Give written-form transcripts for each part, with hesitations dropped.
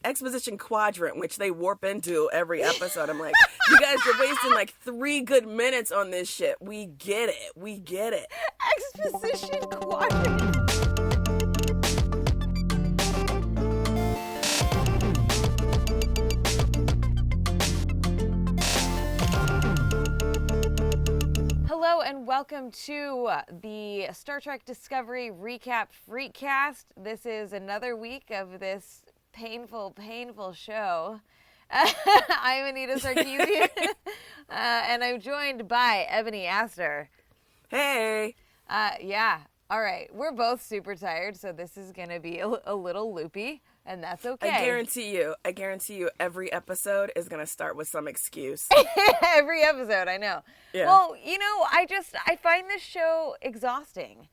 exposition quadrant, which they warp into every episode. I'm like, you guys are wasting like 3 good minutes on this shit. We get it. Exposition quadrant. Hello and welcome to the Star Trek Discovery Recap FREQCast. This is another week of this painful show. I'm Anita and I'm joined by Ebony Astor. Hey. Yeah. All right. We're both super tired, so this is going to be a little loopy, and that's okay. I guarantee you every episode is going to start with some excuse. Every episode, I know. Yeah. Well, you know, I find this show exhausting.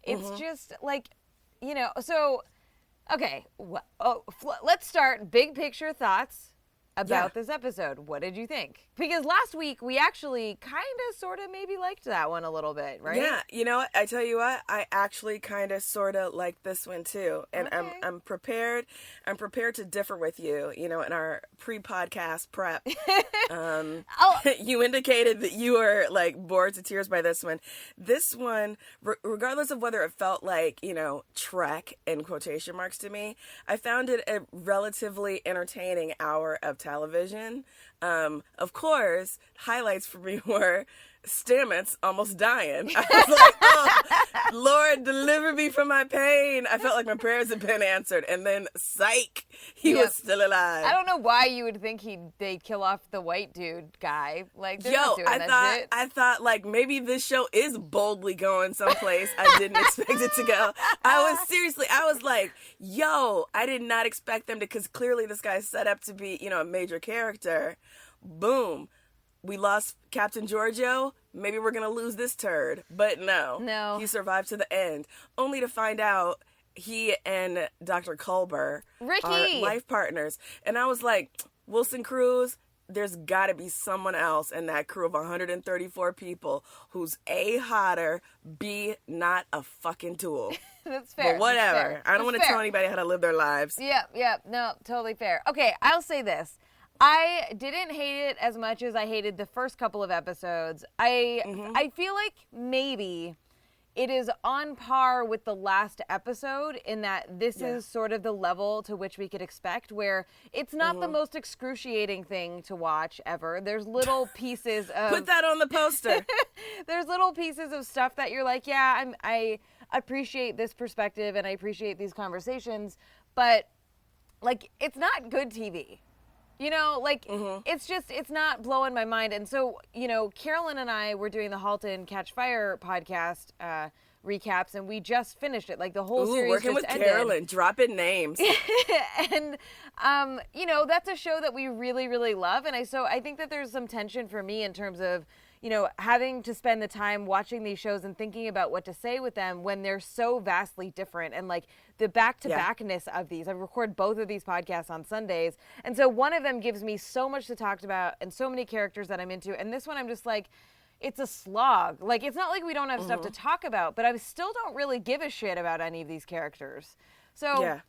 It's just like, you know, so, okay, let's start big picture thoughts about this episode. What did you think? Because last week we actually kind of sort of maybe liked that one a little bit, right? Yeah, you know what? I tell you what, I actually kind of sort of like this one too. And Okay. I'm prepared to differ with you, you know, in our pre-podcast prep. You indicated that you were like bored to tears by this one. This one, regardless of whether it felt like, you know, Trek in quotation marks to me, I found it a relatively entertaining hour of television. Of course, highlights for me were Stamets almost dying. I was like, oh, Lord, deliver me from my pain. I felt like my prayers had been answered. And then, psych, he was still alive. I don't know why you would think they'd kill off the white dude guy. Like, they're not doing that shit. I thought, like, maybe this show is boldly going someplace I didn't expect it to go. I was like, yo, I did not expect them to, because clearly this guy's set up to be, you know, a major character. Boom. We lost Captain Giorgio. Maybe we're going to lose this turd. But no. He survived to the end. Only to find out he and Dr. Culber are life partners. And I was like, Wilson Cruz, there's got to be someone else in that crew of 134 people who's A, hotter, B, not a fucking tool. That's fair. But whatever. I don't want to tell anybody how to live their lives. Yeah. No, totally fair. Okay, I'll say this. I didn't hate it as much as I hated the first couple of episodes. I feel like maybe it is on par with the last episode in that this is sort of the level to which we could expect, where it's not the most excruciating thing to watch ever. There's little pieces of... Put that on the poster. There's little pieces of stuff that you're like, yeah, I appreciate this perspective and I appreciate these conversations, but like, it's not good TV. You know, like, it's not blowing my mind. And so, you know, Carolyn and I were doing the Halt and Catch Fire podcast recaps, and we just finished it. Like, the whole series working just with ended. Carolyn, dropping names. And, you know, that's a show that we really, really love. And I think that there's some tension for me in terms of, you know, having to spend the time watching these shows and thinking about what to say with them when they're so vastly different, and like the back-to-backness of these. I record both of these podcasts on Sundays, and so one of them gives me so much to talk about and so many characters that I'm into, and this one I'm just like, it's a slog. Like, it's not like we don't have stuff to talk about, but I still don't really give a shit about any of these characters. So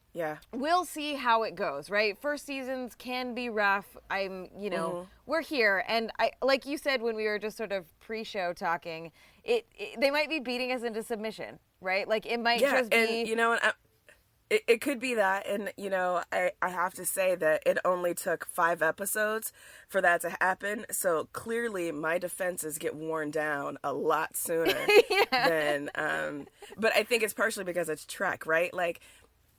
we'll see how it goes, right? First seasons can be rough. We're here. And I, like you said when we were just sort of pre-show talking, they might be beating us into submission, right? Like, it might just be... and, you know, it could be that. And, you know, I have to say that it only took 5 episodes for that to happen. So clearly my defenses get worn down a lot sooner than... But I think it's partially because it's Trek, right? Like...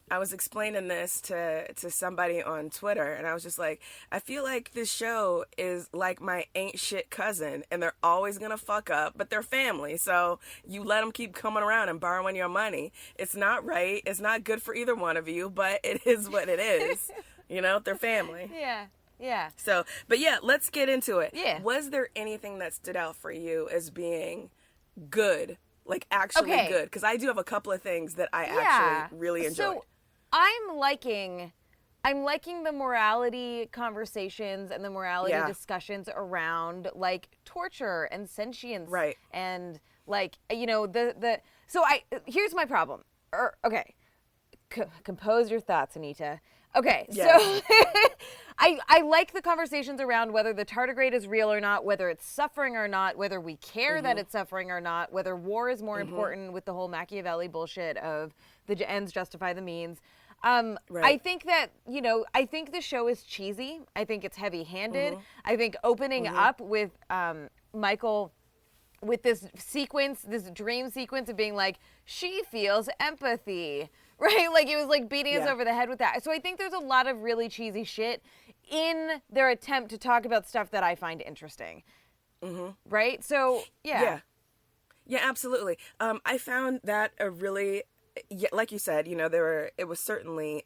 I was explaining this to somebody on Twitter, and I was just like, I feel like this show is like my ain't shit cousin, and they're always going to fuck up, but they're family, so you let them keep coming around and borrowing your money. It's not right. It's not good for either one of you, but it is what it is. You know, they're family. Yeah. So, but yeah, let's get into it. Yeah. Was there anything that stood out for you as being good? Like, actually good? Because I do have a couple of things that I actually really enjoyed. So, I'm liking the morality conversations and the morality discussions around, like, torture and sentience. Right. And, like, you know, here's my problem. Okay. Compose your thoughts, Anita. Okay, Yeah. so I like the conversations around whether the tardigrade is real or not, whether it's suffering or not, whether we care that it's suffering or not, whether war is more important with the whole Machiavelli bullshit of the ends justify the means. Right. I think that, I think the show is cheesy. I think it's heavy-handed. I think opening up with Michael with this sequence, this dream sequence of being like, she feels empathy, right? Like, it was like beating us over the head with that. So I think there's a lot of really cheesy shit in their attempt to talk about stuff that I find interesting. Right? So, yeah. Yeah, absolutely. I found that a really, like you said, it was certainly,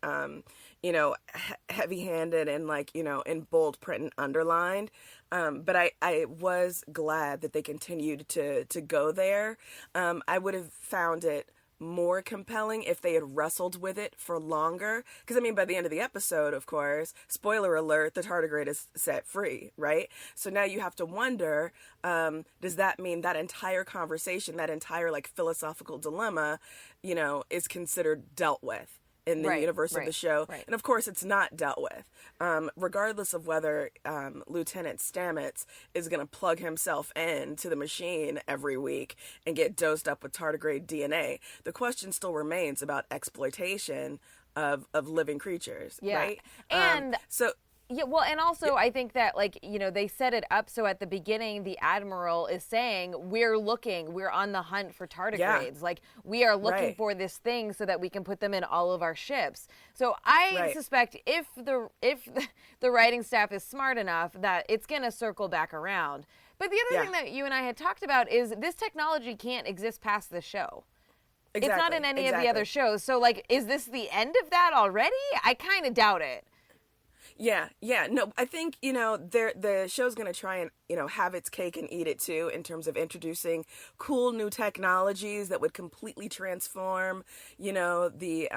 heavy-handed and like, in bold print and underlined. But I was glad that they continued to go there. I would have found it more compelling if they had wrestled with it for longer. Because, by the end of the episode, of course, spoiler alert, the tardigrade is set free, right? So now you have to wonder, does that mean that entire conversation, that entire, like, philosophical dilemma, is considered dealt with in the universe of the show? And, of course, it's not dealt with. Regardless of whether Lieutenant Stamets is going to plug himself into the machine every week and get dosed up with tardigrade DNA, the question still remains about exploitation of living creatures, right? And yeah, well, and also I think that, like, they set it up so at the beginning the Admiral is saying, we're on the hunt for tardigrades. Like, we are looking for this thing so that we can put them in all of our ships. So I suspect if the writing staff is smart enough that it's going to circle back around. But the other thing that you and I had talked about is this technology can't exist past the show. Exactly. It's not in any of the other shows. So, like, is this the end of that already? I kind of doubt it. Yeah. No, I think, the show's going to try and, have its cake and eat it too, in terms of introducing cool new technologies that would completely transform, the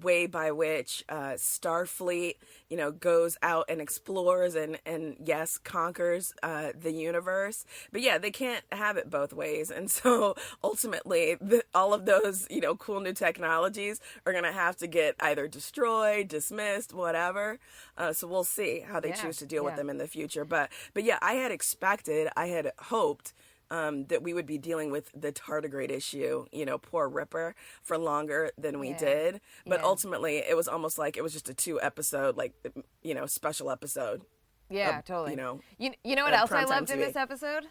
way by which Starfleet, goes out and explores and yes, conquers the universe. But yeah, they can't have it both ways. And so ultimately, all of those, cool new technologies are going to have to get either destroyed, dismissed, whatever. So we'll see how they choose to deal with them in the future. But yeah, I had hoped that we would be dealing with the tardigrade issue, poor Ripper, for longer than we did. But ultimately, it was almost like it was just a 2-episode, like, special episode. Yeah, totally. You know what else I loved in this episode?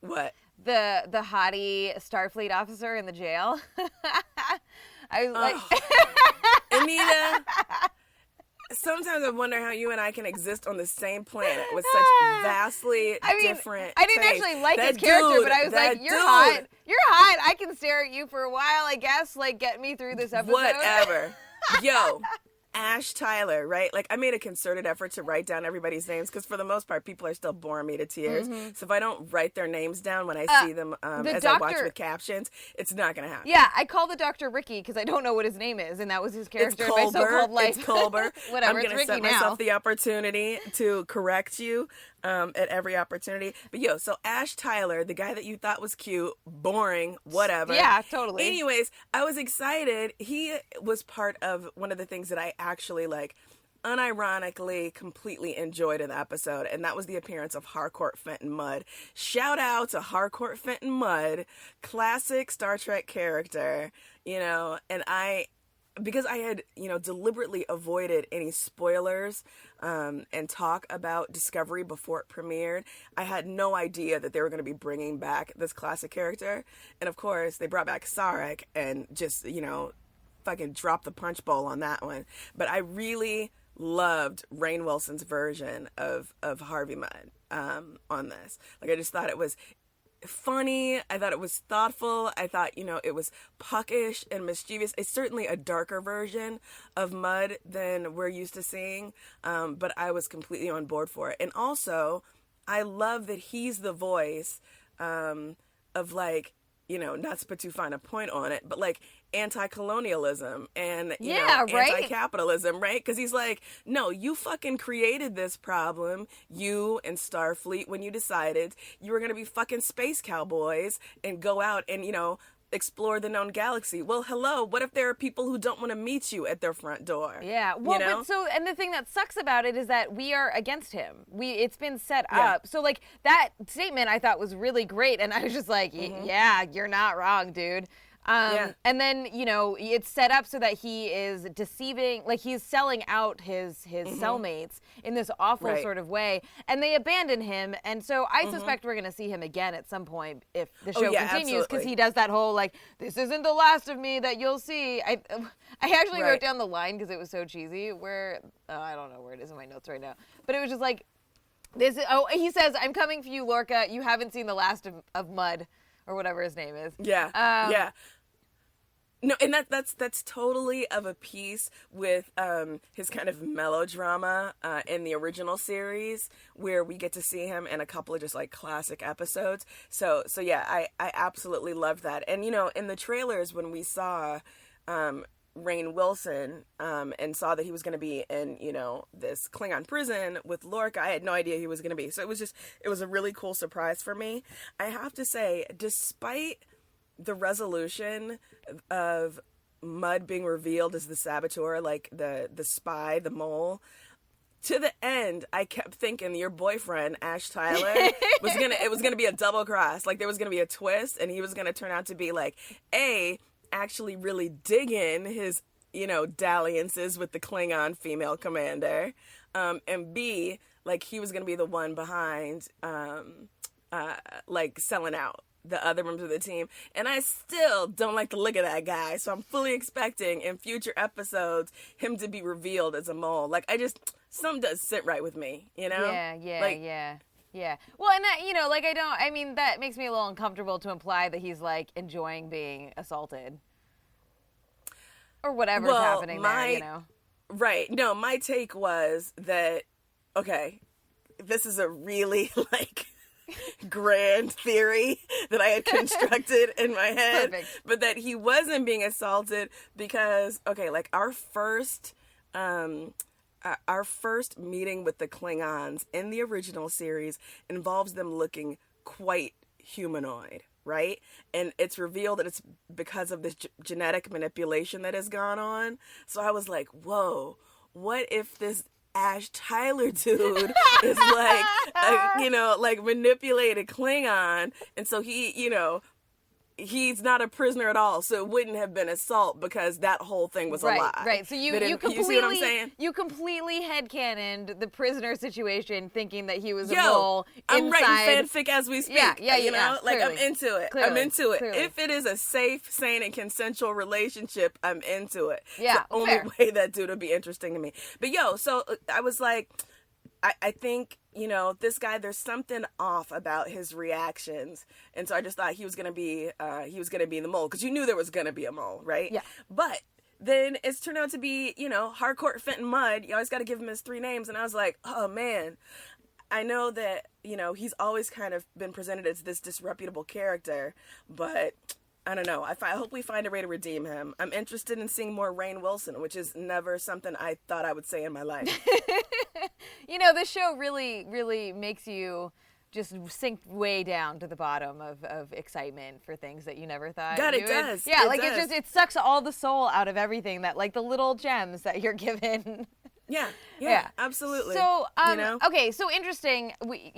What? The hottie Starfleet officer in the jail. I was like... Anita... Sometimes I wonder how you and I can exist on the same planet with such vastly different I didn't tastes. actually like his character, but I was like, you're hot. You're hot. I can stare at you for a while, I guess. Like, get me through this episode. Whatever. Yo, Ash Tyler, right? Like, I made a concerted effort to write down everybody's names because for the most part, people are still boring me to tears. So if I don't write their names down when I see them as I watch with captions, it's not going to happen. Yeah, I call the doctor Ricky because I don't know what his name is, and that was his character in my so-called life. It's Culber. Whatever, I'm going to set myself the opportunity to correct you at every opportunity. But so Ash Tyler, the guy that you thought was cute, boring, whatever. Yeah, totally. Anyways, I was excited. He was part of one of the things that I actually, like, unironically completely enjoyed in the episode, and that was the appearance of Harcourt Fenton Mudd. Shout out to Harcourt Fenton Mudd, classic Star Trek character, and because I had, deliberately avoided any spoilers and talk about Discovery before it premiered, I had no idea that they were going to be bringing back this classic character. And of course, they brought back Sarek and just, fucking dropped the punch bowl on that one. But I really loved Rainn Wilson's version of Harvey Mudd on this. Like, I just thought it was funny. I thought it was thoughtful. I thought, it was puckish and mischievous. It's certainly a darker version of Mudd than we're used to seeing, but I was completely on board for it. And also, I love that he's the voice of, like, not to put too fine a point on it, but like anti-colonialism and anti-capitalism, right? Because he's like, no, you fucking created this problem, you and Starfleet, when you decided you were going to be fucking space cowboys and go out and, explore the known galaxy. Well, hello, what if there are people who don't want to meet you at their front door? Yeah. Well, you know? but so, and the thing that sucks about it is that we are against him. It's been set up. So like that statement I thought was really great. And I was just like, yeah, you're not wrong, dude. And then, you know, it's set up so that he is deceiving, like he's selling out his cellmates in this awful sort of way. And they abandon him. And so I suspect we're going to see him again at some point if the show continues, because he does that whole, like, this isn't the last of me that you'll see. I actually wrote down the line because it was so cheesy where, I don't know where it is in my notes right now. But it was just like, he says, I'm coming for you, Lorca. You haven't seen the last of Mud, or whatever his name is. Yeah. No, and that's totally of a piece with his kind of melodrama in the original series, where we get to see him in a couple of just like classic episodes. So yeah, I absolutely love that. And you know, in the trailers when we saw Rainn Wilson and saw that he was going to be in, you know, this Klingon prison with Lorca, I had no idea he was going to be. So it was a really cool surprise for me. I have to say, despite the resolution of Mud being revealed as the saboteur, like the spy, the mole, to the end, I kept thinking your boyfriend, Ash Tyler, it was gonna be a double cross. Like there was gonna be a twist, and he was gonna turn out to be like actually really digging his, you know, dalliances with the Klingon female commander, and B, like he was gonna be the one behind like selling out the other members of the team. And I still don't like the look of that guy, so I'm fully expecting in future episodes him to be revealed as a mole. Like something does sit right with me, you know? Yeah. Well, and that, you know, like that makes me a little uncomfortable to imply that he's like enjoying being assaulted or whatever's happening there, you know? Right. No, my take was that, okay, this is a really like grand theory that I had constructed in my head. Perfect. But that he wasn't being assaulted because, okay, like our first meeting with the Klingons in the original series involves them looking quite humanoid, right? And it's revealed that it's because of this genetic manipulation that has gone on. So I was like, whoa, what if this Ash Tyler dude is like, you know, like manipulated Klingon, and so he, you know, he's not a prisoner at all, so it wouldn't have been assault because that whole thing was a lie. Right. So you completely, you see what I'm saying? You completely headcanoned the prisoner situation, thinking that he was a Yo, mole inside. I'm writing fanfic as we speak. Yeah, you know, like clearly. I'm into it. Clearly. If it is a safe, sane, and consensual relationship, I'm into it. Yeah, it's the only way that dude would be interesting to me. But so I was like, I think, you know, this guy, there's something off about his reactions. And so I just thought he was going to be the mole, because you knew there was going to be a mole, right? Yeah. But then it's turned out to be, you know, Harcourt Fenton Mudd. You always got to give him his 3 names. And I was like, oh man, I know that, you know, he's always kind of been presented as this disreputable character, but I don't know. I hope we find a way to redeem him. I'm interested in seeing more Rainn Wilson, which is never something I thought I would say in my life. You know, this show really, really makes you just sink way down to the bottom of excitement for things that you never thought God, you it would. does. Yeah, it like does. it sucks all the soul out of everything, that like the little gems that you're given. Yeah, absolutely. So, you know? Okay, so interesting. We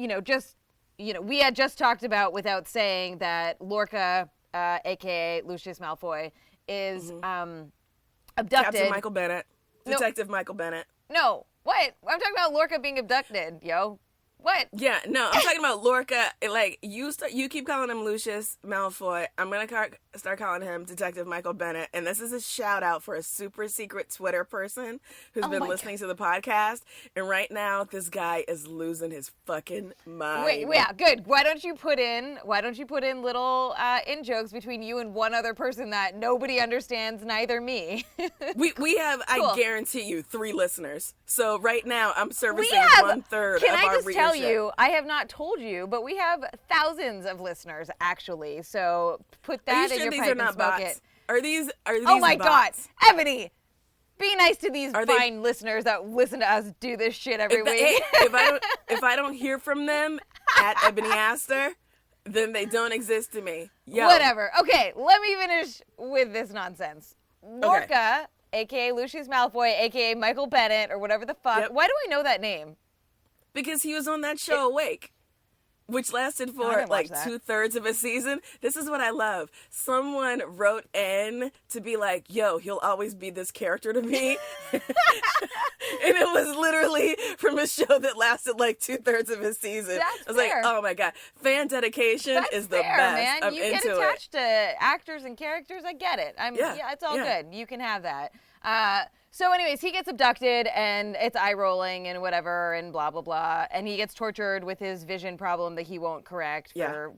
had just talked about, without saying, that Lorca, aka Lucius Malfoy, is abducted. Captain Michael Bennett. Detective Michael Bennett. No, what? I'm talking about Lorca being abducted, yo. What? Yeah, no, I'm talking about Lorca. Like, you keep calling him Lucius Malfoy. I'm going to start calling him Detective Michael Bennett. And this is a shout out for a super secret Twitter person who's been listening to the podcast. And right now, this guy is losing his fucking mind. Wait, yeah, good. Why don't you put in little in jokes between you and one other person that nobody understands, neither me? we have, cool. I guarantee you, 3 listeners. So right now, I'm servicing 1/3 of our readership. Can I just tell you, I have not told you, but we have thousands of listeners, actually. So put that in your pipe and smoke it. Are these oh my bots? God, Ebony, be nice to these fine listeners that listen to us do this shit every week. If I don't hear from them at Ebony Aster, then they don't exist to me. Yo. Whatever. Okay, let me finish with this nonsense. Lorca, a.k.a. Lucius Malfoy, a.k.a. Michael Bennett, or whatever the fuck. Yep. Why do I know that name? Because he was on that show, Awake, which lasted for like 2/3 of a season. This is what I love. Someone wrote in to be like, yo, he'll always be this character to me. And it was literally from a show that lasted like 2/3 of a season. That's I was fair. like, oh my God. Fan dedication is the fair, best. Man. I'm you into get attached to actors and characters. I get it. It's all good. You can have that. So anyways, he gets abducted and it's eye rolling and whatever and blah, blah, blah. And he gets tortured with his vision problem that he won't correct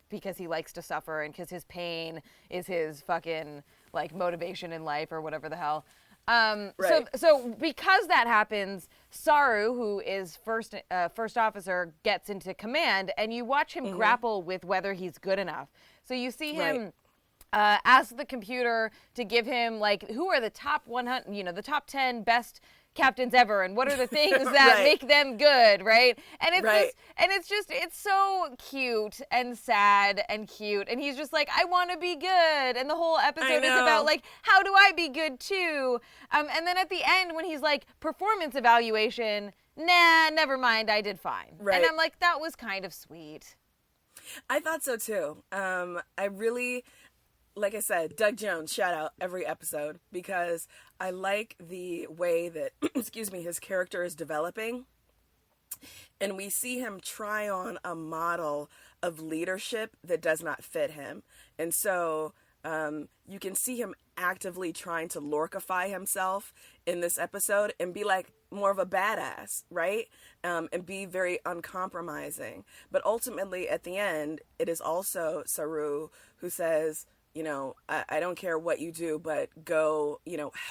because he likes to suffer and because his pain is his fucking like motivation in life or whatever the hell. Right. So because that happens, Saru, who is first officer, gets into command and you watch him grapple with whether he's good enough. So you see him ask the computer to give him like, who are the top 100, the top 10 best captains ever, and what are the things that make them good, right? And it's it's so cute and sad and cute, and he's just like, I want to be good, and the whole episode is about like, how do I be good too? And then at the end when he's like, performance evaluation, nah, never mind, I did fine. Right. And I'm like, that was kind of sweet. I thought so too. I really, like I said, Doug Jones, shout out every episode, because I like the way that, his character is developing. And we see him try on a model of leadership that does not fit him. And so you can see him actively trying to Lorcify himself in this episode and be like more of a badass, right? And be very uncompromising. But ultimately, at the end, it is also Saru who says, I don't care what you do, but go,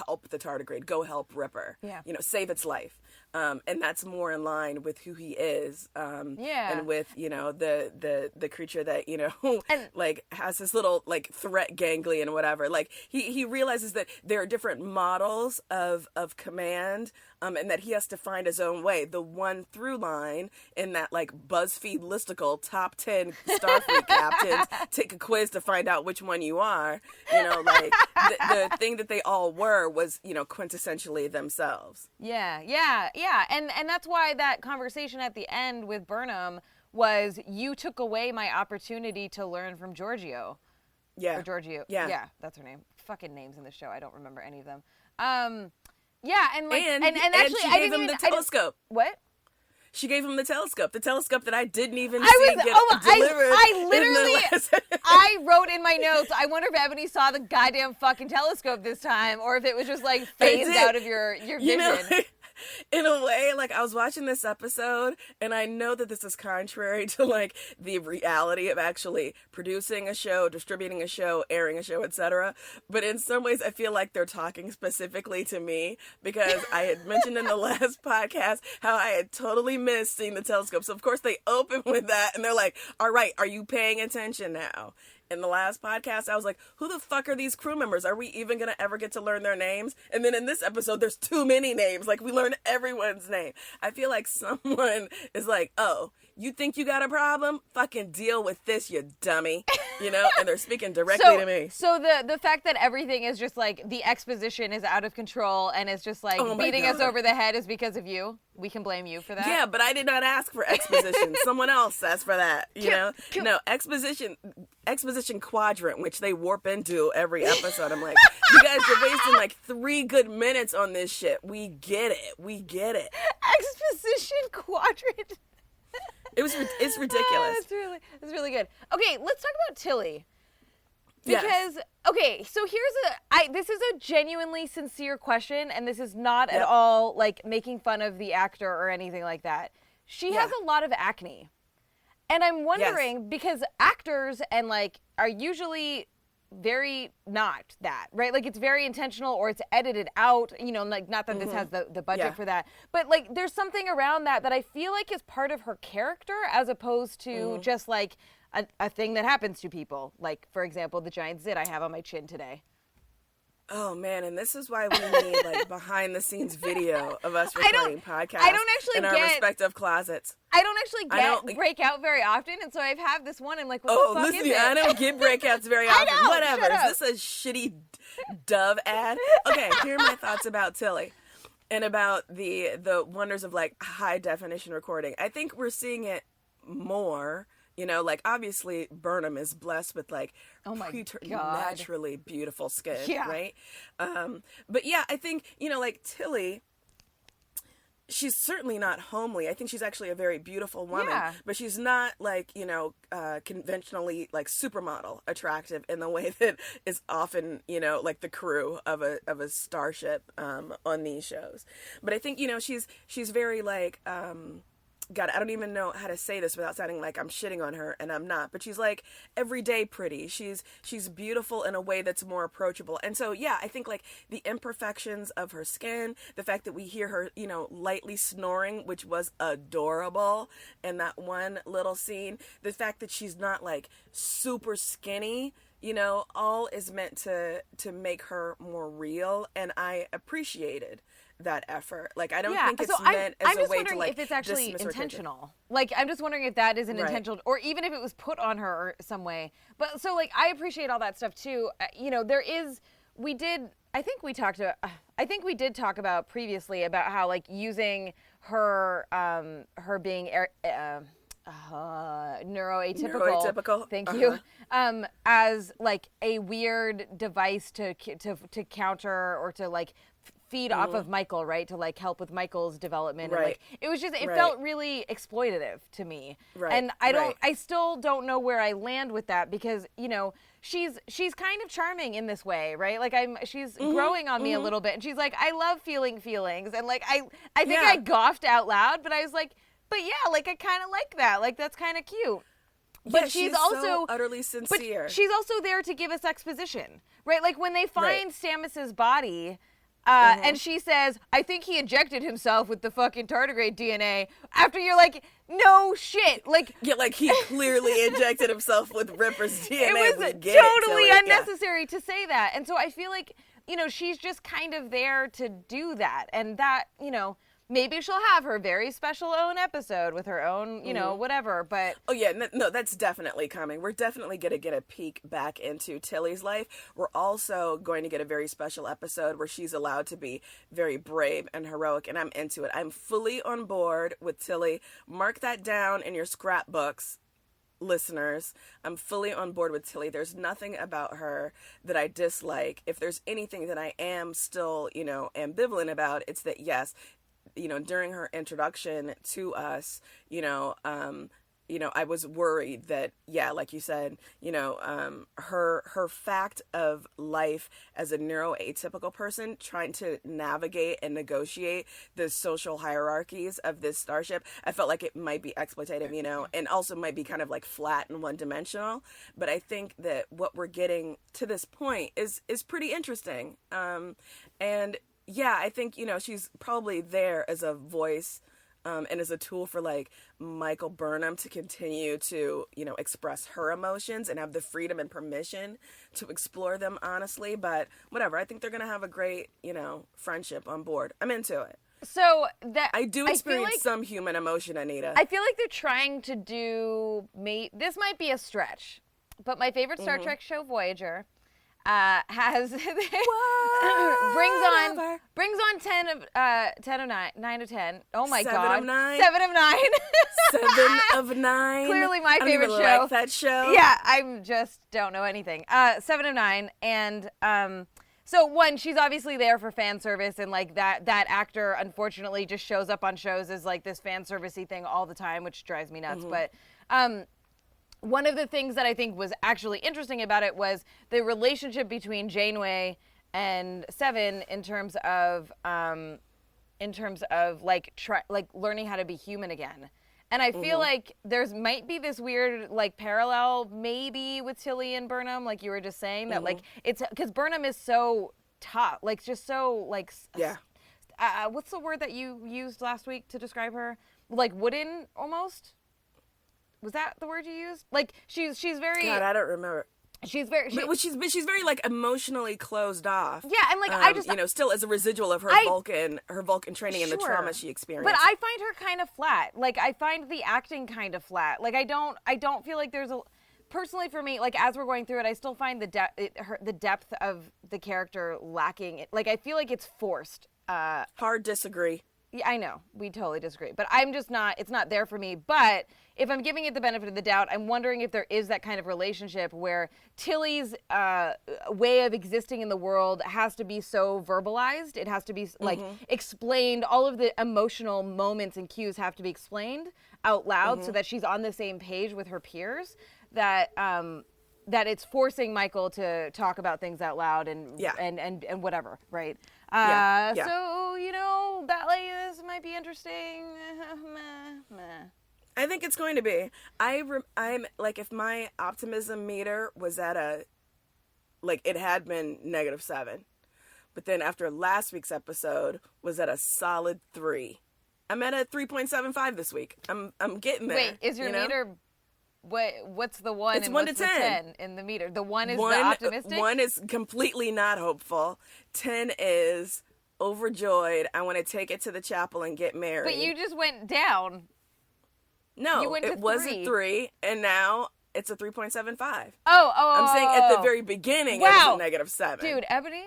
help the Tardigrade, go help Ripper, save its life. And that's more in line with who he is. And with, the creature that, and, like has this little like threat ganglion or whatever. Like he realizes that there are different models of command, and that he has to find his own way. The one through line in that like BuzzFeed listicle, top 10 Starfleet captains, take a quiz to find out which one you are. Like the thing that they all were was, quintessentially themselves. Yeah. And that's why that conversation at the end with Burnham was, you took away my opportunity to learn from Giorgio. Yeah. Or Giorgio. Yeah, that's her name. Fucking names in the show. I don't remember any of them. Yeah, and like, and actually, she gave him the telescope. What? She gave him the telescope that I didn't even see get delivered. I literally, I wrote in my notes, I wonder if Ebony saw the goddamn fucking telescope this time, or if it was just like phased out of your vision. In a way, like I was watching this episode, and I know that this is contrary to like the reality of actually producing a show, distributing a show, airing a show, etc. But in some ways, I feel like they're talking specifically to me, because I had mentioned in the last podcast how I had totally missed seeing the telescope. So of course they open with that, and they're like, "All right, are you paying attention now?" In the last podcast, I was like, who the fuck are these crew members? Are we even going to ever get to learn their names? And then in this episode, there's too many names. Like, we learn everyone's name. I feel like someone is like, oh, you think you got a problem? Fucking deal with this, you dummy. And they're speaking directly to me. So the fact that everything is just like, the exposition is out of control and is just like beating us over the head is because of you. We can blame you for that. Yeah, but I did not ask for exposition. Someone else asked for that, No, exposition quadrant, which they warp into every episode. I'm like, you guys are wasting like 3 good minutes on this shit. We get it. Exposition quadrant. It's ridiculous. It's really good. Okay, let's talk about Tilly. Because, okay, so this is a genuinely sincere question, and this is not at all, like, making fun of the actor or anything like that. She has a lot of acne. And I'm wondering, because actors and, like, are usually very not that, right? Like, it's very intentional, or it's edited out, like, not that this has the budget for that. But, like, there's something around that I feel like is part of her character, as opposed to just, like, a thing that happens to people. Like, for example, the giant zit I have on my chin today. Oh man, and this is why we need like behind the scenes video of us recording podcasts in our respective closets. I don't actually get breakout very often, and so I've had this one. I'm like, what the fuck listen, is it? I don't get breakouts very often. I know, Whatever. shut up. Is this a shitty Dove ad? Okay, here are my thoughts about Tilly and about the wonders of like high definition recording. I think we're seeing it more. You know, like obviously Burnham is blessed with like naturally beautiful skin, right? But yeah, I think, you know, like Tilly, she's certainly not homely. I think she's actually a very beautiful woman, but she's not like, you know, conventionally like supermodel attractive in the way that is often, you know, like the crew of a starship on these shows. But I think, you know, she's very like God, I don't even know how to say this without sounding like I'm shitting on her, and I'm not. But she's like everyday pretty. She's beautiful in a way that's more approachable. And so, yeah, I think like the imperfections of her skin, the fact that we hear her, you know, lightly snoring, which was adorable in that one little scene, the fact that she's not like super skinny, you know, all is meant to make her more real, and I appreciated that effort. Like, I don't think it's meant as a way to, like, I'm just wondering if it's actually intentional. Like, I'm just wondering if that is an intentional, or even if it was put on her some way. But, so, like, I appreciate all that stuff, too. You know, I think we did talk about previously about how, like, using her being neuroatypical. Thank you. As like a weird device to counter or to like feed off of Michael, right? To like help with Michael's development. And, like, it was just, it felt really exploitative to me. Right. And I still don't know where I land with that because, you know, she's kind of charming in this way, right? Like she's growing on me a little bit, and she's like, I love feeling feelings, and like I think I goughed out loud, but I was like, but yeah, like I kind of like that, like that's kind of cute. But she's also so utterly sincere. But she's also there to give us exposition, right? Like when they find Stamets' body. And she says, I think he injected himself with the fucking tardigrade DNA. After you're like, no shit. Like, yeah, like he clearly injected himself with Ripper's DNA. It was totally unnecessary to say that. And so I feel like, you know, she's just kind of there to do that. And that, you know, maybe she'll have her very special own episode with her own, you know, whatever, but... Oh, yeah, no, that's definitely coming. We're definitely going to get a peek back into Tilly's life. We're also going to get a very special episode where she's allowed to be very brave and heroic, and I'm into it. I'm fully on board with Tilly. Mark that down in your scrapbooks, listeners. I'm fully on board with Tilly. There's nothing about her that I dislike. If there's anything that I am still, you know, ambivalent about, it's that, yes, you know, during her introduction to us, you know, I was worried that, yeah, like you said, you know, her fact of life as a neuroatypical person trying to navigate and negotiate the social hierarchies of this starship, I felt like it might be exploitative, you know, and also might be kind of like flat and one-dimensional. But I think that what we're getting to this point is pretty interesting. And yeah, I think, you know, she's probably there as a voice and as a tool for, like, Michael Burnham to continue to, you know, express her emotions and have the freedom and permission to explore them honestly. But whatever, I think they're going to have a great, you know, friendship on board. I'm into it. So that I do experience some human emotion, Anita. I feel like they're trying to do this might be a stretch, but my favorite Star Trek show, Voyager, has brings on 10 of 9 of 10. Oh my God. 7 of 9. 7 of 9. 7 of 9. Clearly my favorite show. I like that show. Yeah, I just don't know anything. 7 of 9, and so one, she's obviously there for fan service, and like that actor unfortunately just shows up on shows as like this fan servicey thing all the time, which drives me nuts. But one of the things that I think was actually interesting about it was the relationship between Janeway and Seven in terms of like learning how to be human again. And I feel like there's might be this weird like parallel maybe with Tilly and Burnham, like you were just saying, that like it's because Burnham is so tough, like just so like what's the word that you used last week to describe her? Like wooden almost. Was that the word you used? Like she's very. God, I don't remember. She's very, she's very like emotionally closed off. Yeah, and like I just, you know, still as a residual of her Vulcan training and the trauma she experienced. But I find her kind of flat. Like I find the acting kind of flat. Like I don't feel like there's a, personally for me, like as we're going through it, I still find the depth of the character lacking. Like I feel like it's forced. Hard disagree. Yeah, I know. We totally disagree. But I'm just not, it's not there for me. But if I'm giving it the benefit of the doubt, I'm wondering if there is that kind of relationship where Tilly's way of existing in the world has to be so verbalized. It has to be like explained. All of the emotional moments and cues have to be explained out loud so that she's on the same page with her peers. That it's forcing Michael to talk about things out loud and whatever, right? So, you know, that this might be interesting. I think it's going to be. I'm like, if my optimism meter was at a, like, it had been -7, but then after last week's episode was at a solid 3. I'm at a 3.75 this week. I'm getting there. Wait, is your meter? What's the 1 it's and 1 what's to 10. The 10 in the meter? The 1 is the optimistic? 1 is completely not hopeful. 10 is overjoyed. I want to take it to the chapel and get married. But you just went down. No, it was a 3, and now it's a 3.75. Oh. I'm saying at the very beginning it was a -7. Dude, Ebony,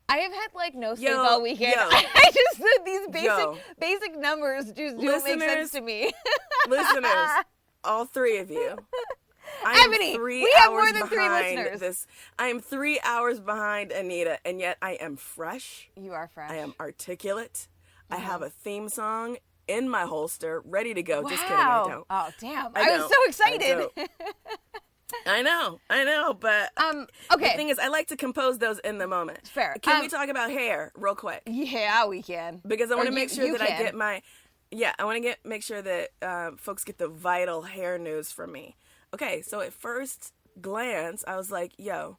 I have had like no sleep all weekend. I just these basic numbers just don't make sense to me. Listeners, all 3 of you. I am Ebony, 3 we have hours more than 3 behind listeners. I am 3 hours behind Anita, and yet I am fresh. You are fresh. I am articulate. I have a theme song in my holster, ready to go. Wow. Just kidding, I don't. Oh, damn. I was so excited. I know, but okay. the thing is, I like to compose those in the moment. Fair. Can we talk about hair real quick? Yeah, we can. Because I want to make sure that I get my... Yeah, I want to make sure that folks get the vital hair news from me. Okay, so at first glance, I was like, yo,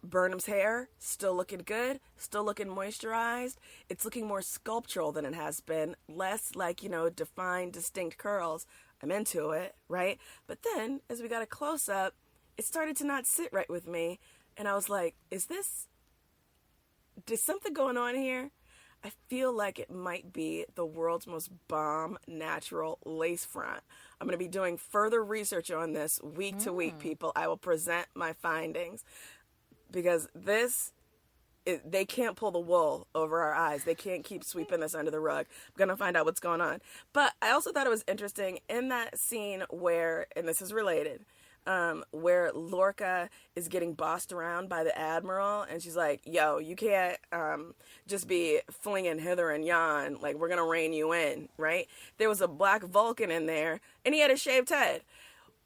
Burnham's hair, still looking good, still looking moisturized. It's looking more sculptural than it has been, less like, defined, distinct curls. I'm into it, right? But then, as we got a close-up, it started to not sit right with me, and I was like, is something going on here? I feel like it might be the world's most bomb natural lace front. I'm going to be doing further research on this week to week, people. I will present my findings because they can't pull the wool over our eyes. They can't keep sweeping this under the rug. I'm going to find out what's going on. But I also thought it was interesting in that scene where, and this is related, where Lorca is getting bossed around by the Admiral, and she's like, yo, you can't just be flinging hither and yon, like, we're gonna rein you in, right? There was a black Vulcan in there, and he had a shaved head,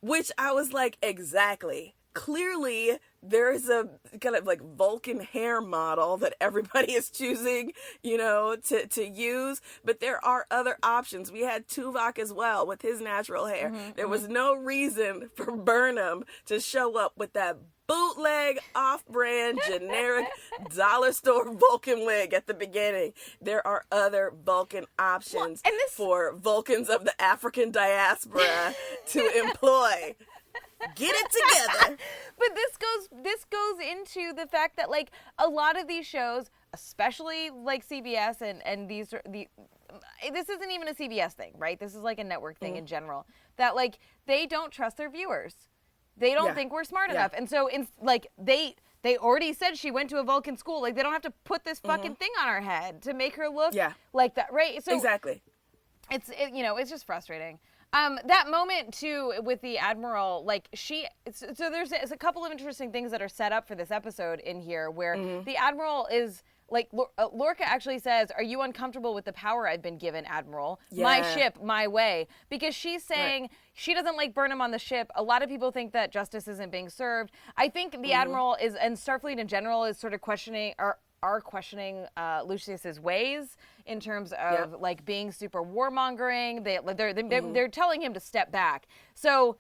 which I was like, exactly. Clearly, there's a kind of like Vulcan hair model that everybody is choosing, to use. But there are other options. We had Tuvok as well with his natural hair. There was no reason for Burnham to show up with that bootleg, off-brand, generic dollar store Vulcan wig at the beginning. There are other Vulcan options for Vulcans of the African diaspora to employ. Get it together. But this goes into the fact that like a lot of these shows, especially like CBS and this isn't even a CBS thing, right? This is like a network thing in general. That like they don't trust their viewers. They don't think we're smart enough. And so they already said she went to a Vulcan school. Like they don't have to put this fucking thing on her head to make her look like that, right? So exactly. It's just frustrating. That moment too with the Admiral, like so there's a couple of interesting things that are set up for this episode in here where the Admiral is like, Lorca actually says, are you uncomfortable with the power I've been given, Admiral? Yeah. My ship, my way. Because she's saying she doesn't like Burnham on the ship. A lot of people think that justice isn't being served. I think the Admiral is, and Starfleet in general, is sort of questioning, are questioning Lucius's ways in terms of like being super warmongering. They're telling him to step back. So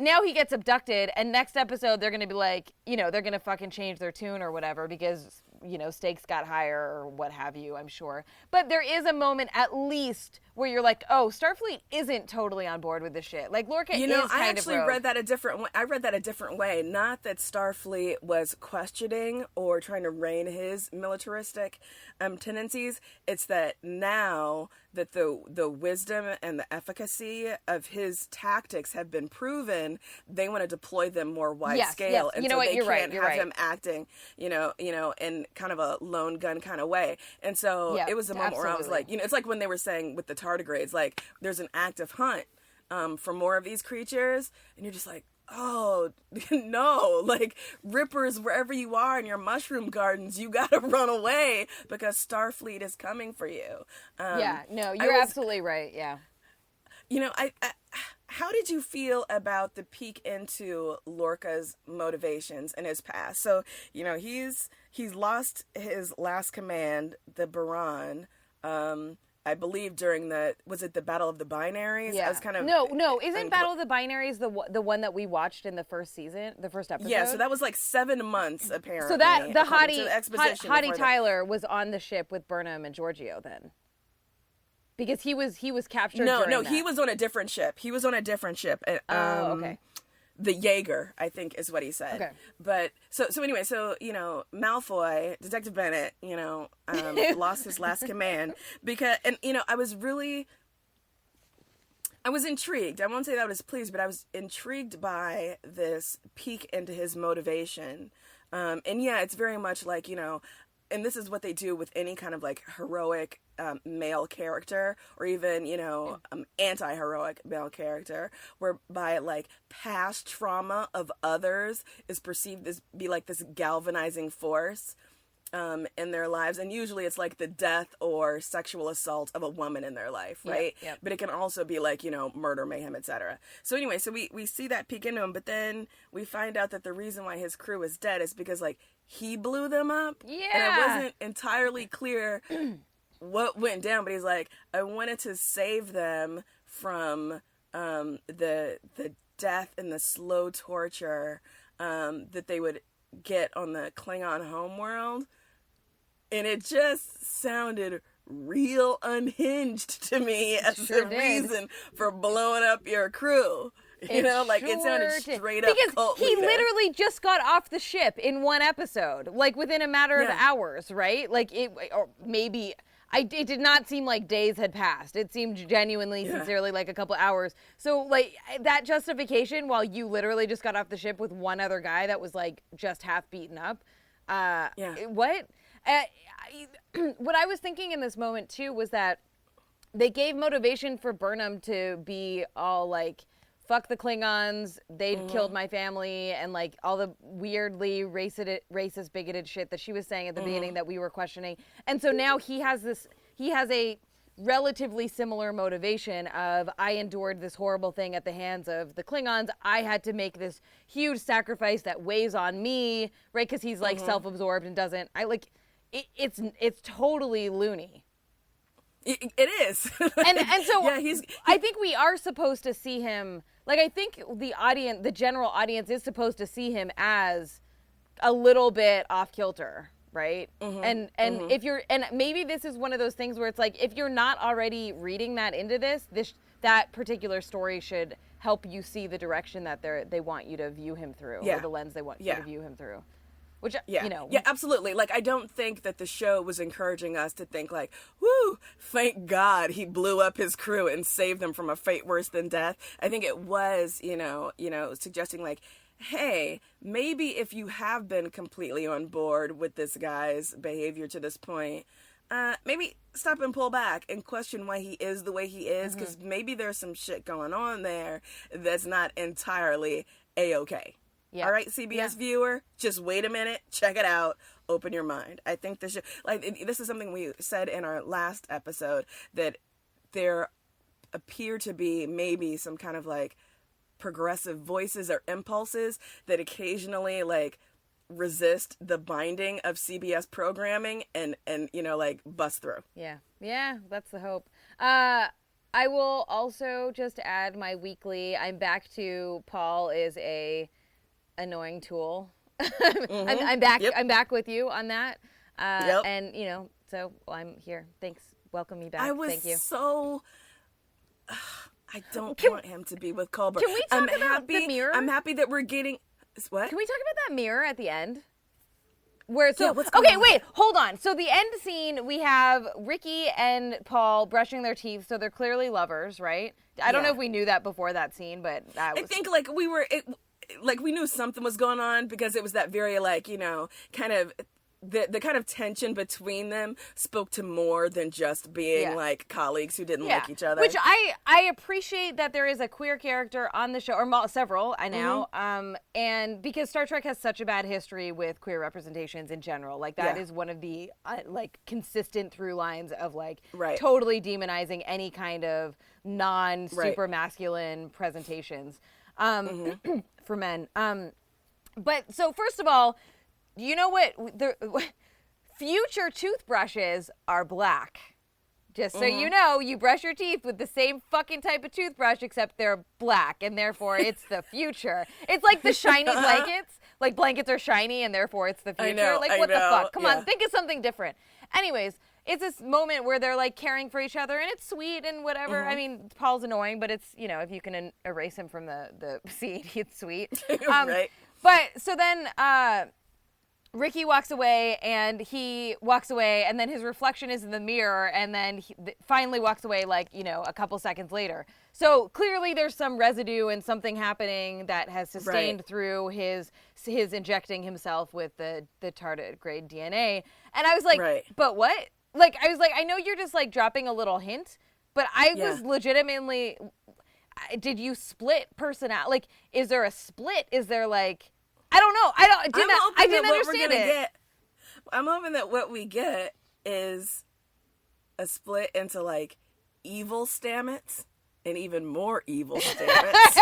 now he gets abducted, and next episode they're going to be like, they're going to fucking change their tune or whatever because stakes got higher or what have you, I'm sure. But there is a moment at least where you're like, oh, Starfleet isn't totally on board with this shit. Like Lorca is kind of I actually rogue. read that a different way. I read that a different way. Not that Starfleet was questioning or trying to rein his militaristic tendencies. It's that now that the wisdom and the efficacy of his tactics have been proven, they want to deploy them more wide scale. Yes. And so they You're can't right. have him acting, in kind of a lone gun kind of way. And so it was a moment where I was like, it's like when they were saying with the tardigrades, like there's an active hunt for more of these creatures, and you're just like, oh no, like rippers, wherever you are in your mushroom gardens, you gotta run away because Starfleet is coming for you. You're absolutely right. Yeah. I how did you feel about the peek into Lorca's motivations in his past? So he's lost his last command, the Baron, I believe during the Battle of the Binaries? Yeah. I was kind of Isn't Battle of the Binaries the one that we watched in the first season, the first episode? Yeah, so that was like 7 months apparently. So that the Hottie that. Tyler was on the ship with Burnham and Giorgio then, because he was captured. No, he was on a different ship. Okay. The Jaeger, I think, is what he said. Okay. But so anyway, Malfoy, Detective Bennett, lost his last command because, and I was intrigued. I won't say that I was pleased, but I was intrigued by this peek into his motivation. And yeah, it's very much like, and this is what they do with any kind of like heroic male character, or even anti-heroic male character, whereby like past trauma of others is perceived as be like this galvanizing force in their lives, and usually it's like the death or sexual assault of a woman in their life, right? Yep. But it can also be like murder, mayhem, etc. So anyway, so we see that peek into him, but then we find out that the reason why his crew is dead is because like he blew them up. Yeah. And it wasn't entirely clear what went down, but he's like, I wanted to save them from the death and the slow torture that they would get on the Klingon homeworld. And it just sounded real unhinged to me as reason for blowing up your crew. It sounded straight up cult Because he leader. literally just got off the ship in one episode, like within a matter of hours, right? Like it did not seem like days had passed. It seemed genuinely, sincerely like a couple hours. So like that justification, while you literally just got off the ship with one other guy that was like just half beaten up. What? What I was thinking in this moment too was that they gave motivation for Burnham to be all like, fuck the Klingons, they'd killed my family, and like all the weirdly racist, bigoted shit that she was saying at the beginning that we were questioning. And so now he has a relatively similar motivation of, I endured this horrible thing at the hands of the Klingons. I had to make this huge sacrifice that weighs on me, right? Because he's like self-absorbed and doesn't. It's totally loony. It is. and so yeah, I think we are supposed to see him, like I think the general audience is supposed to see him as a little bit off kilter, right? And if you're, and maybe this is one of those things where it's like, if you're not already reading that into that particular story should help you see the direction that they want you to view him through, or the lens they want you to view him through. Which, yeah, absolutely. Like, I don't think that the show was encouraging us to think like, whoo, thank God he blew up his crew and saved them from a fate worse than death. I think it was, suggesting like, hey, maybe if you have been completely on board with this guy's behavior to this point, maybe stop and pull back and question why he is the way he is, because maybe there's some shit going on there that's not entirely A-okay. Yeah. All right, CBS viewer, just wait a minute, check it out, open your mind. I think this is something we said in our last episode, that there appear to be maybe some kind of like progressive voices or impulses that occasionally like resist the binding of CBS programming and like bust through. Yeah, that's the hope. I will also just add my weekly, I'm back to Paul is a annoying tool. I'm back. Yep. I'm back with you on that. And so I'm here. Thanks. Welcome me back. I was Thank you. so I don't want him to be with Culber. Can we talk about the mirror? I'm happy that we're getting... What? Can we talk about that mirror at the end? Where so what's going on? Wait, hold on. So the end scene, we have Ricky and Paul brushing their teeth, so they're clearly lovers, right? I don't know if we knew that before that scene, but that was... I think like we knew something was going on because it was that very like, kind of the kind of tension between them spoke to more than just being like colleagues who didn't like each other. Which I appreciate that there is a queer character on the show, or several, I know, and because Star Trek has such a bad history with queer representations in general, like that is one of the like consistent through lines of like totally demonizing any kind of non-super masculine presentations for men. But so first of all, you know what? Future toothbrushes are black. Just so you know, you brush your teeth with the same fucking type of toothbrush, except they're black, and therefore it's the future. It's like the shiny blankets. Like blankets are shiny, and therefore it's the future. What the fuck? Come on, think of something different. Anyways, it's this moment where they're like caring for each other, and it's sweet and whatever. I mean, Paul's annoying, but it's, if you can erase him from the scene, it's sweet. Right. But so then... Ricky walks away, and then his reflection is in the mirror, and then he finally walks away like, a couple seconds later. So clearly there's some residue and something happening that has sustained through his injecting himself with the tardigrade DNA. And I was like, but what? Like, I was like, I know you're just like dropping a little hint, but I was legitimately, did you split personality? Like, is there a split? Is there like... I don't know. I didn't understand it. I'm hoping that what we get is a split into like evil Stamets and even more evil Stamets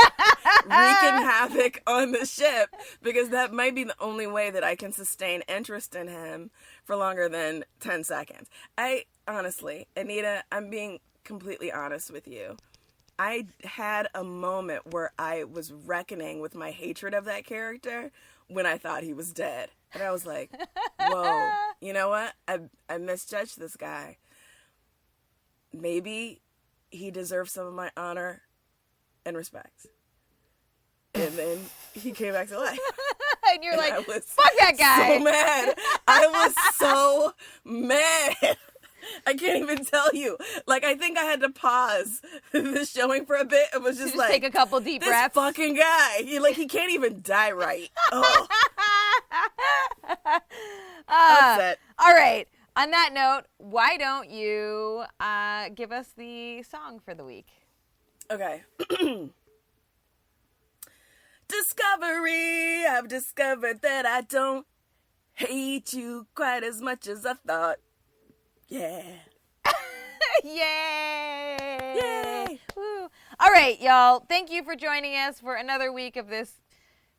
wreaking havoc on the ship, because that might be the only way that I can sustain interest in him for longer than 10 seconds. I honestly, Anita, I'm being completely honest with you. I had a moment where I was reckoning with my hatred of that character when I thought he was dead. And I was like, whoa, you know what? I misjudged this guy. Maybe he deserves some of my honor and respect. And then he came back to life. And you're like, fuck that guy. So mad. I was so mad. I can't even tell you. Like, I think I had to pause the showing for a bit. It was just like, take a couple deep breaths. This fucking guy. He can't even die right. Oh. Upset. All right. On that note, why don't you give us the song for the week? Okay. Discovery. I've discovered that I don't hate you quite as much as I thought. Yeah. Yay! Yay! Woo. All right, y'all. Thank you for joining us for another week of this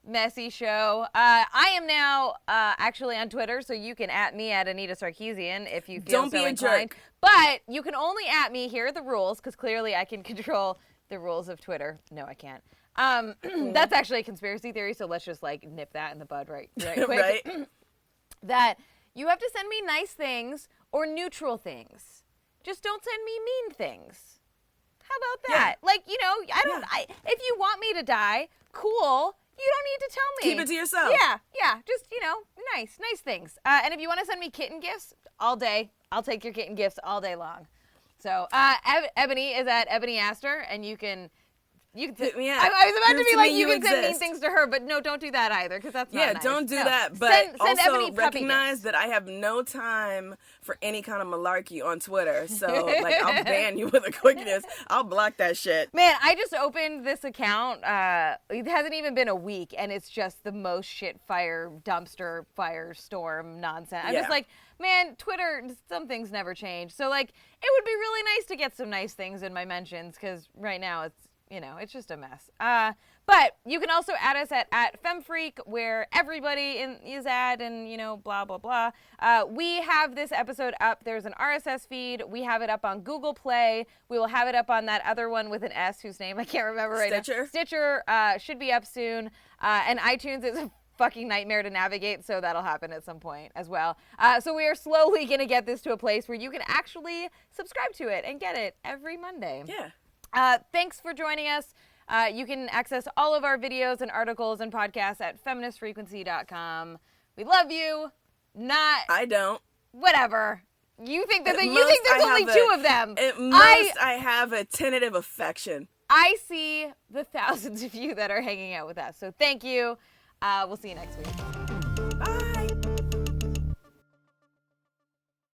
messy show. I am now actually on Twitter, so you can at me at Anita Sarkeesian if you feel Don't so be a inclined. jerk. But you can only at me. Here are the rules, because clearly I can control the rules of Twitter. No, I can't. That's actually a conspiracy theory, so let's just like nip that in the bud right quick. Right. That you have to send me nice things or neutral things. Just don't send me mean things. How about that? Yeah. Like, if you want me to die, cool. You don't need to tell me. Keep it to yourself. Yeah. Just, nice things. And if you want to send me kitten gifts, all day. I'll take your kitten gifts all day long. So, Ebony is at Ebony Astor, and you can hit me up. I was about to be like, you can exist. send mean things to her, but no, don't do that either, because that's not nice. Don't do that. But send also Ebony recognize that I have no time for any kind of malarkey on Twitter. So, I'll ban you with a quickness. I'll block that shit. Man, I just opened this account. It hasn't even been a week, and it's just the most shit fire, dumpster fire storm nonsense. I'm just like, man, Twitter, some things never change. So, it would be really nice to get some nice things in my mentions, because right now it's it's just a mess. But you can also add us at FemFreak, where everybody is at, and, blah, blah, blah. We have this episode up. There's an RSS feed. We have it up on Google Play. We will have it up on that other one with an S, whose name I can't remember right now. Stitcher should be up soon. And iTunes is a fucking nightmare to navigate, so that'll happen at some point as well. So we are slowly going to get this to a place where you can actually subscribe to it and get it every Monday. Yeah. Thanks for joining us. You can access all of our videos and articles and podcasts at feministfrequency.com. We love you. Not. I don't. Whatever. You think that you think there's only two of them. At most, I have a tentative affection. I see the thousands of you that are hanging out with us. So thank you. We'll see you next week.